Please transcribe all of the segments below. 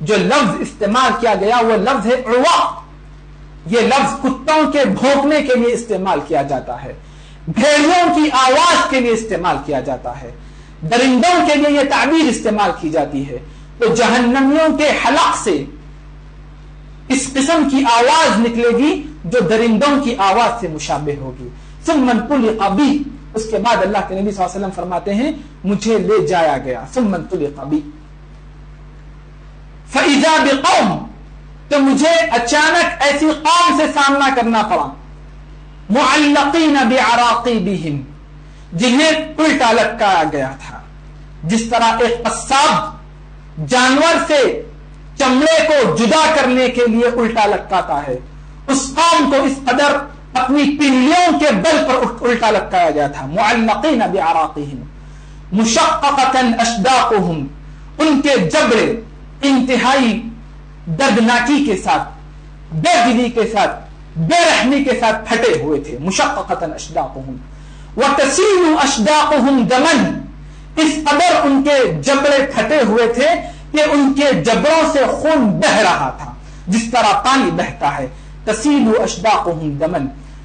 جو لفظ استعمال کیا گیا وہ لفظ ہے عوا. یہ لفظ کتوں کے بھونکنے کے لیے استعمال کیا جاتا ہے, بھیڑیوں کی آواز کے لیے استعمال کیا جاتا ہے, درندوں کے لیے یہ تعبیر استعمال کی جاتی ہے. تو جہنمیوں کے حلق سے اس قسم کی آواز نکلے گی جو درندوں کی آواز سے مشابہ ہوگی. ثم انطلق بی, اس کے بعد اللہ کے نبی صلی اللہ علیہ وسلم فرماتے ہیں مجھے لے جایا گیا. ثم انطلق بی فاذا بقوم, تو مجھے اچانک ایسی قوم سے سامنا کرنا پڑا, معلقین بعراقیبہم, جنہیں الٹا لٹکایا گیا تھا. جس طرح ایک قصاب جانور سے چمڑے کو جدا کرنے کے لیے الٹا لٹکاتا ہے, اس قوم کو اس قدر اپنی پنڈلیوں کے بل پر الٹا لٹکایا گیا تھا. معلقین بعراقیہم مشققۃ اشداقہم, ان کے جبڑے انتہائی دردناکی کے ساتھ, بے دلی کے ساتھ, بے رحمی کے ساتھ پھٹے ہوئے تھے. مشققۃ اشداقہم وتسیل اشداقہم دما, اس قدر ان کے جبڑے پھٹے ہوئے تھے کہ ان کے جبڑوں سے خون بہ رہا تھا جس طرح پانی بہتا ہے. تسیل اشداقہم دما,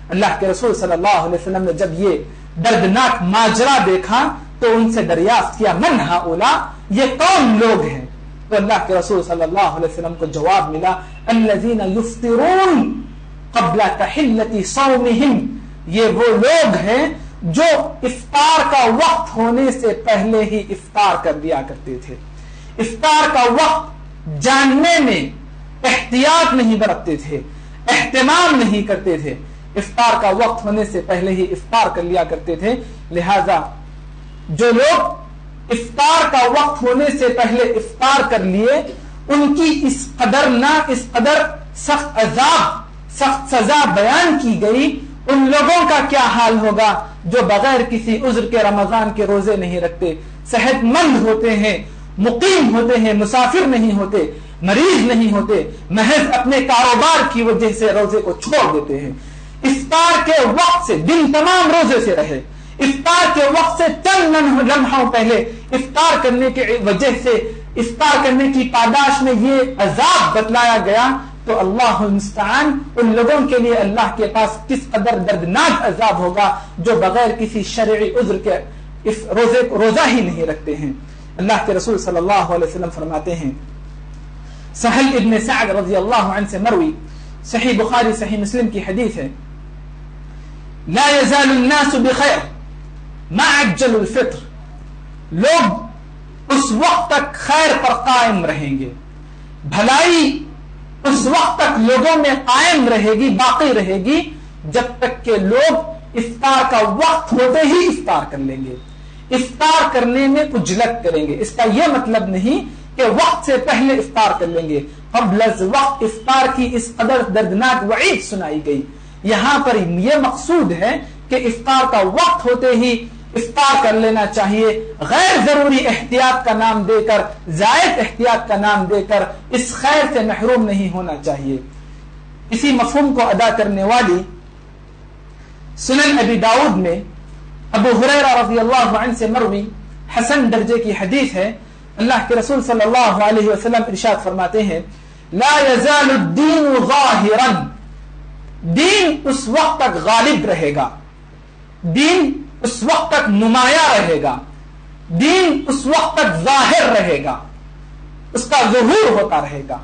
اللہ کے رسول صلی اللہ علیہ وسلم نے جب یہ دردناک ماجرا دیکھا تو ان سے دریافت کیا من ہؤلاء, یہ کون لوگ ہیں؟ تو اللہ کے رسول صلی اللہ علیہ وسلم کو جواب ملا الذین یفطرون قبل تحلۃ صومہم, یہ وہ لوگ ہیں جو افطار کا وقت ہونے سے پہلے ہی افطار کر دیا کرتے تھے. افطار کا وقت جاننے میں احتیاط نہیں برتتے تھے, اہتمام نہیں کرتے تھے, افطار کا وقت ہونے سے پہلے ہی افطار کر لیا کرتے تھے. لہذا جو لوگ افطار کا وقت ہونے سے پہلے افطار کر لیے ان کی اس قدر سخت عذاب, سخت سزا بیان کی گئی. ان لوگوں کا کیا حال ہوگا جو بغیر کسی عذر کے رمضان کے روزے نہیں رکھتے, صحت مند ہوتے ہیں, مقیم ہوتے ہیں, مسافر نہیں ہوتے, مریض نہیں ہوتے, محض اپنے کاروبار کی وجہ سے روزے کو چھوڑ دیتے ہیں. افطار کے وقت سے دن تمام روزے سے رہے, افطار کے وقت سے چند لمحوں پہلے افطار کرنے کی وجہ سے افطار کرنے کی پاداش میں یہ عذاب بتلایا گیا, تو اللہ المستعان ان لوگوں کے لیے اللہ کے پاس کس قدر دردناک عذاب ہوگا جو بغیر کسی شرعی عذر کے روزہ ہی نہیں رکھتے ہیں. اللہ کے رسول صلی اللہ علیہ وسلم فرماتے ہیں, سہل ابن سعد رضی اللہ عنہ سے مروی, صحیح بخاری صحیح مسلم کی حدیث ہے, لا يزال الناس بخیر ما عجل الفطر, لوگ اس وقت تک خیر پر قائم رہیں گے, بھلائی اس وقت تک لوگوں میں قائم رہے گی, باقی رہے گی جب تک کہ لوگ افطار کا وقت ہوتے ہی افطار کر لیں گے, افطار کرنے میں عجلت کریں گے. اس کا یہ مطلب نہیں کہ وقت سے پہلے افطار کر لیں گے. قبل از وقت افطار کی اس قدر دردناک وعید سنائی گئی. یہاں پر یہ مقصود ہے کہ افطار کا وقت ہوتے ہی افطار کر لینا چاہیے, غیر ضروری احتیاط کا نام دے کر, زائد احتیاط کا نام دے کر اس خیر سے محروم نہیں ہونا چاہیے. اسی مفہوم کو ادا کرنے والی سنن ابی داؤد میں ابو ہریرہ رضی اللہ عنہ سے مروی حسن درجے کی حدیث ہے. اللہ کے رسول صلی اللہ علیہ وسلم ارشاد فرماتے ہیں, لا يزال الدین ظاہرا, دین اس وقت تک غالب رہے گا, دین اس وقت تک نمایاں رہے گا, دین اس وقت تک ظاہر رہے گا, اس کا ظہور ہوتا رہے گا.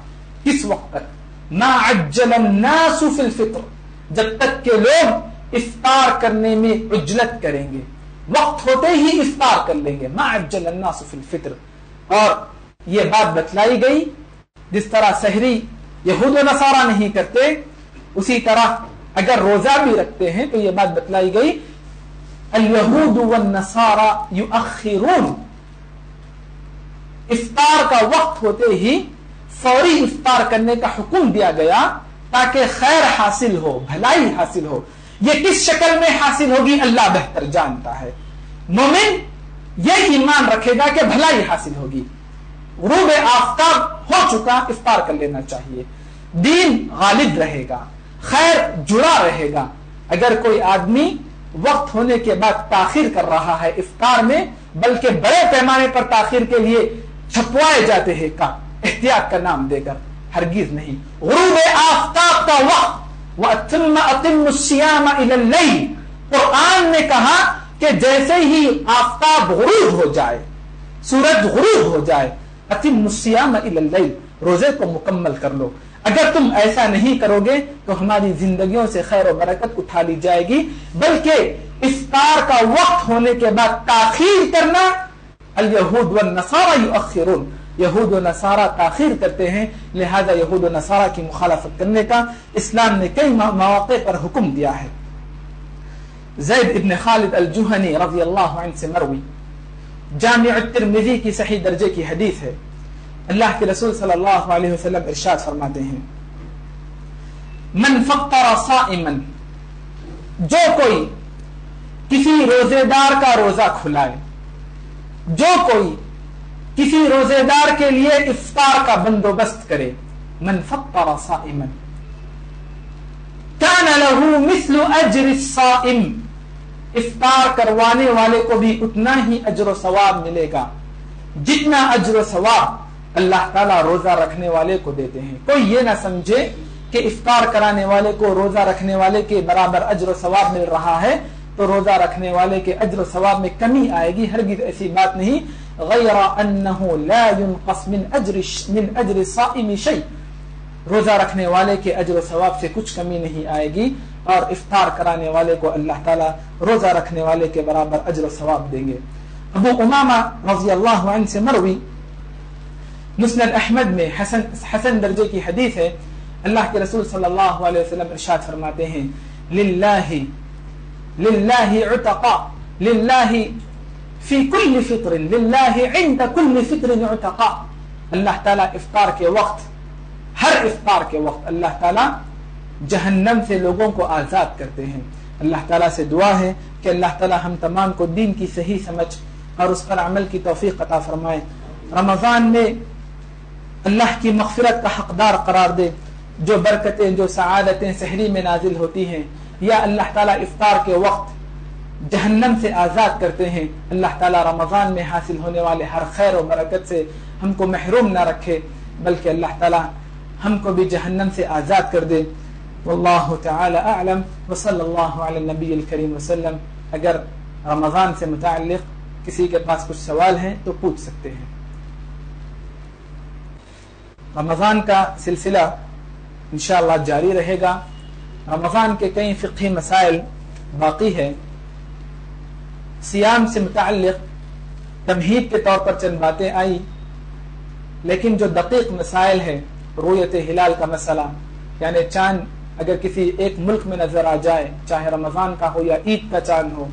کس وقت تک؟ ما عجل الناس فی الفطر, جب تک کہ لوگ افطار کرنے میں عجلت کریں گے, وقت ہوتے ہی افطار کر لیں گے. ما عجل الناس فی الفطر. اور یہ بات بتلائی گئی جس طرح سحری یہود و نصارہ نہیں کرتے, اسی طرح اگر روزہ بھی رکھتے ہیں تو یہ بات بتلائی گئی الیہود والنصارى یؤخرون, افطار کا وقت ہوتے ہی فوری افطار کرنے کا حکم دیا گیا تاکہ خیر حاصل ہو, بھلائی حاصل ہو. یہ کس شکل میں حاصل ہوگی اللہ بہتر جانتا ہے. مومن یہ ایمان رکھے گا کہ بھلائی حاصل ہوگی, غروب آفتاب ہو چکا, افطار کر لینا چاہیے, دین غالب رہے گا, خیر جڑا رہے گا. اگر کوئی آدمی وقت ہونے کے بعد تاخیر کر رہا ہے افطار میں, بلکہ بڑے پیمانے پر تاخیر کے لیے چھپوائے جاتے ہیں احتیاط کا نام دے کر، ہرگز نہیں۔ غروب آفتاب کا وقت وَأَتِمُّ الصِّيَامَ إِلَى اللَّيْلِ، قرآن نے کہا کہ جیسے ہی آفتاب غروب ہو جائے، سورج غروب ہو جائے، أَتِمُّ الصِّيَامَ إِلَى اللَّيْلِ، روزے کو مکمل کر لو۔ اگر تم ایسا نہیں کرو گے تو ہماری زندگیوں سے خیر و برکت اٹھا لی جائے گی، بلکہ افطار کا وقت ہونے کے بعد تاخیر کرنا، الیہود والنصارى یؤخرون، یہود و نصارہ تاخیر کرتے ہیں، لہذا یہود و نصارہ کی مخالفت کرنے کا اسلام نے کئی مواقع پر حکم دیا ہے۔ زید ابن خالد الجہنی رضی اللہ عنہ سے مروی، جامع الترمذی کی صحیح درجے کی حدیث ہے، اللہ کے رسول صلی اللہ علیہ وسلم ارشاد فرماتے ہیں، من فطر صائما، جو کوئی کسی روزے دار کا روزہ کھلائے، جو کوئی کسی روزے دار کے لیے افطار کا بندوبست کرے، من فطر صائما کان له مثل اجر الصائم، افطار کروانے والے کو بھی اتنا ہی اجر و ثواب ملے گا جتنا اجر و ثواب اللہ تعالیٰ روزہ رکھنے والے کو دیتے ہیں۔ کوئی یہ نہ سمجھے کہ افطار کرانے والے کو روزہ رکھنے والے کے برابر اجر و ثواب مل رہا ہے تو روزہ رکھنے والے کے اجر و ثواب میں کمی آئے گی، ہرگز ایسی بات نہیں۔ غیر انہ لا ينقص من اجر الصائم شیء، روزہ رکھنے والے کے اجر و ثواب سے کچھ کمی نہیں آئے گی، اور افطار کرانے والے کو اللہ تعالیٰ روزہ رکھنے والے کے برابر اجر و ثواب دیں گے۔ ابو امامہ رضی اللہ عنہ سے مروی، مسند احمد میں حسن درجے کی حدیث ہے، اللہ کے رسول صلی اللہ علیہ وسلم ارشاد فرماتے ہیں، للہ عتقاء، للہ فی کل فطر، للہ عند کل فطر عتقاء، اللہ تعالیٰ افطار کے وقت، ہر افطار کے وقت اللہ تعالیٰ جہنم سے لوگوں کو آزاد کرتے ہیں۔ اللہ تعالیٰ سے دعا ہے کہ اللہ تعالیٰ ہم تمام کو دین کی صحیح سمجھ اور اس پر عمل کی توفیق عطا فرمائے، رمضان میں اللہ کی مغفرت کا حقدار قرار دے، جو برکتیں، جو سعادتیں سحری میں نازل ہوتی ہیں، یا اللہ تعالیٰ افطار کے وقت جہنم سے آزاد کرتے ہیں، اللہ تعالیٰ رمضان میں حاصل ہونے والے ہر خیر و برکت سے ہم کو محروم نہ رکھے، بلکہ اللہ تعالیٰ ہم کو بھی جہنم سے آزاد کر دے۔ واللہ تعالی اعلم وصلی اللہ علی النبی الکریم وسلم۔ اگر رمضان سے متعلق کسی کے پاس کچھ سوال ہیں تو پوچھ سکتے ہیں۔ رمضان کا سلسلہ انشاءاللہ جاری رہے گا۔ رمضان کے کئی فقہی مسائل باقی ہے۔ صیام سے متعلق تمہید کے طور پر چند باتیں آئی، لیکن جو دقیق مسائل ہے، رؤیت ہلال کا مسئلہ، یعنی چاند اگر کسی ایک ملک میں نظر آ جائے، چاہے رمضان کا ہو یا عید کا چاند ہو،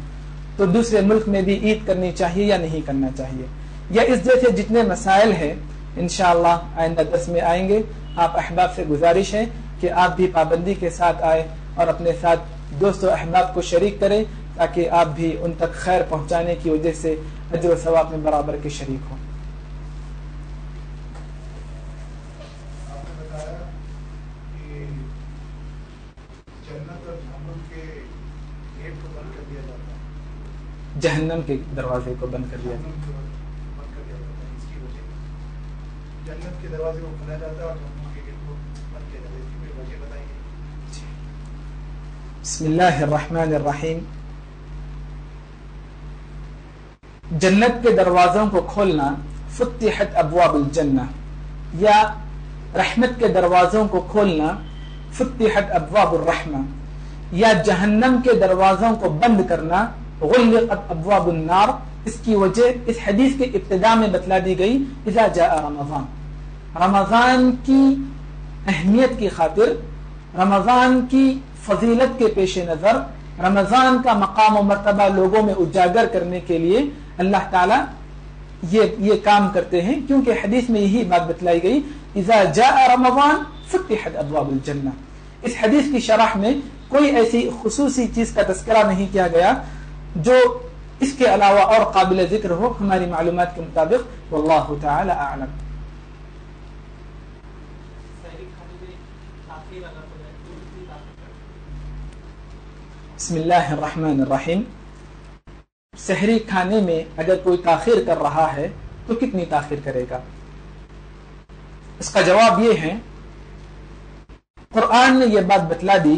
تو دوسرے ملک میں بھی عید کرنی چاہیے یا نہیں کرنا چاہیے، یا اس جیسے جتنے مسائل ہیں انشاءاللہ آئندہ درس میں آئیں گے۔ آپ احباب سے گزارش ہے کہ آپ بھی پابندی کے ساتھ آئے اور اپنے ساتھ دوست و احباب کو شریک کریں، تاکہ آپ بھی ان تک خیر پہنچانے کی وجہ سے اجر و ثواب میں برابر کے شریک ہوں۔ جہنم کے دروازے کو بند کر دیا جاتا ہے، جنت کے دروازے کو کھولا جاتا ہے اور جہنم کے گیٹ کو بند کیا جاتا ہے، اس کی وجہ بتائیے۔ بسم اللہ الرحمن الرحیم۔ جنت کے دروازوں کو کھولنا، فتحت ابواب الجنہ، یا رحمت کے دروازوں کو کھولنا، فتحت ابواب الرحمہ، یا جہنم کے دروازوں کو بند کرنا، غلقت ابواب النار۔ اس کی وجہ اس حدیث کے ابتداء میں بتلا دی گئی، اذا جاء رمضان، رمضان کی اہمیت کی خاطر، رمضان کی فضیلت کے پیش نظر، رمضان کا مقام و مرتبہ لوگوں میں اجاگر کرنے کے لیے اللہ تعالیٰ یہ کام کرتے ہیں، کیونکہ حدیث میں یہی بات بتلائی گئی، اذا جاء رمضان فتحت ابواب الجنہ۔ اس حدیث کی شرح میں کوئی ایسی خصوصی چیز کا تذکرہ نہیں کیا گیا جو اس کے علاوہ اور قابل ذکر ہو ہماری معلومات کے مطابق، واللہ تعالی اعلم۔ بسم اللہ الرحمن الرحیم۔ سحری کھانے میں اگر کوئی تاخیر کر رہا ہے تو کتنی تاخیر کرے گا؟ اس کا جواب یہ ہے، قرآن نے یہ بات بتلا دی